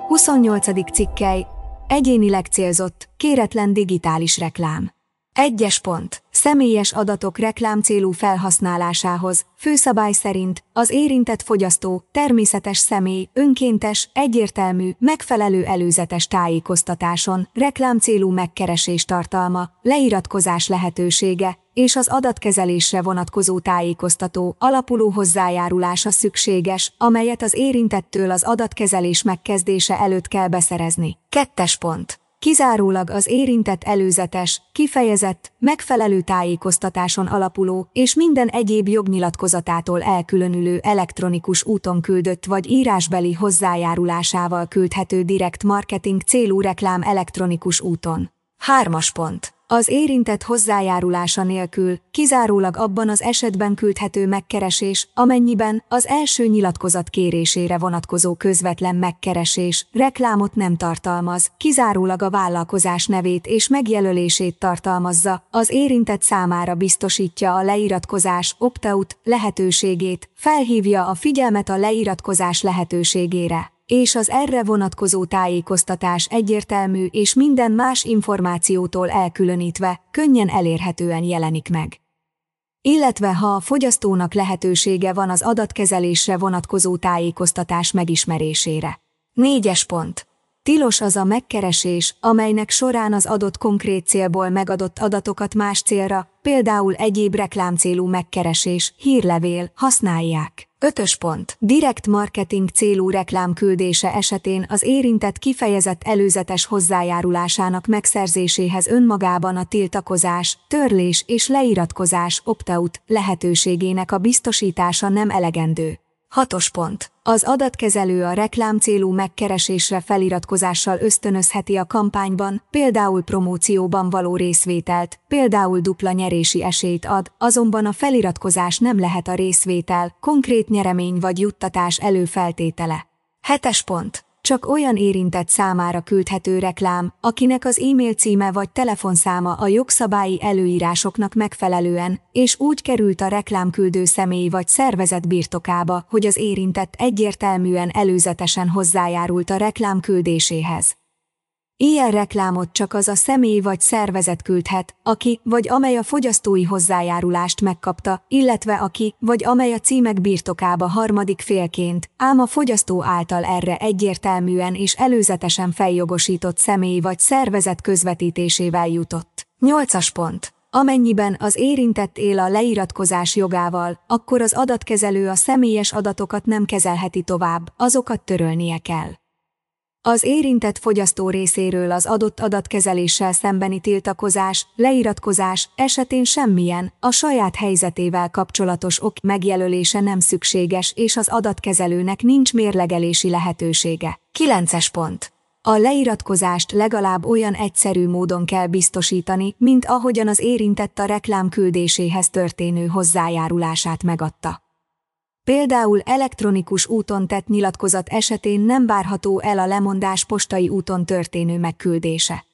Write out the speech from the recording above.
28. cikkely. Egyénileg célzott, kéretlen digitális reklám. 1. pont. Személyes adatok reklámcélú felhasználásához, főszabály szerint, az érintett fogyasztó, természetes személy, önkéntes, egyértelmű, megfelelő előzetes tájékoztatáson, reklámcélú megkeresés tartalma, leiratkozás lehetősége, és az adatkezelésre vonatkozó tájékoztató, alapuló hozzájárulása szükséges, amelyet az érintettől az adatkezelés megkezdése előtt kell beszerezni. 2. pont. Kizárólag az érintett előzetes, kifejezett, megfelelő tájékoztatáson alapuló és minden egyéb jognyilatkozatától elkülönülő elektronikus úton küldött vagy írásbeli hozzájárulásával küldhető direkt marketing célú reklám elektronikus úton. 3. pont. Az érintett hozzájárulása nélkül, kizárólag abban az esetben küldhető megkeresés, amennyiben az első nyilatkozat kérésére vonatkozó közvetlen megkeresés reklámot nem tartalmaz, kizárólag a vállalkozás nevét és megjelölését tartalmazza, az érintett számára biztosítja a leiratkozás opt-out lehetőségét, felhívja a figyelmet a leiratkozás lehetőségére, és az erre vonatkozó tájékoztatás egyértelmű és minden más információtól elkülönítve, könnyen elérhetően jelenik meg. Illetve ha a fogyasztónak lehetősége van az adatkezelésre vonatkozó tájékoztatás megismerésére. 4. pont. Tilos az a megkeresés, amelynek során az adott konkrét célból megadott adatokat más célra, például egyéb reklámcélú megkeresés, hírlevél, használják. 5. pont. Direkt marketing célú reklám küldése esetén az érintett kifejezett előzetes hozzájárulásának megszerzéséhez önmagában a tiltakozás, törlés és leiratkozás opt-out lehetőségének a biztosítása nem elegendő. 6. pont. Az adatkezelő a reklámcélú megkeresésre feliratkozással ösztönözheti a kampányban, például promócióban való részvételt, például dupla nyerési esélyt ad, azonban a feliratkozás nem lehet a részvétel, konkrét nyeremény vagy juttatás előfeltétele. 7. pont. Csak olyan érintett számára küldhető reklám, akinek az e-mail címe vagy telefonszáma a jogszabályi előírásoknak megfelelően, és úgy került a reklámküldő személy vagy szervezet birtokába, hogy az érintett egyértelműen előzetesen hozzájárult a reklám küldéséhez. Ilyen reklámot csak az a személy vagy szervezet küldhet, aki vagy amely a fogyasztói hozzájárulást megkapta, illetve aki vagy amely a címek birtokába harmadik félként, ám a fogyasztó által erre egyértelműen és előzetesen feljogosított személy vagy szervezet közvetítésével jutott. 8. pont. Amennyiben az érintett él a leiratkozás jogával, akkor az adatkezelő a személyes adatokat nem kezelheti tovább, azokat törölnie kell. Az érintett fogyasztó részéről az adott adatkezeléssel szembeni tiltakozás, leiratkozás esetén semmilyen, a saját helyzetével kapcsolatos ok megjelölése nem szükséges és az adatkezelőnek nincs mérlegelési lehetősége. 9. pont. A leiratkozást legalább olyan egyszerű módon kell biztosítani, mint ahogyan az érintett a reklám küldéséhez történő hozzájárulását megadta. Például elektronikus úton tett nyilatkozat esetén nem várható el a lemondás postai úton történő megküldése.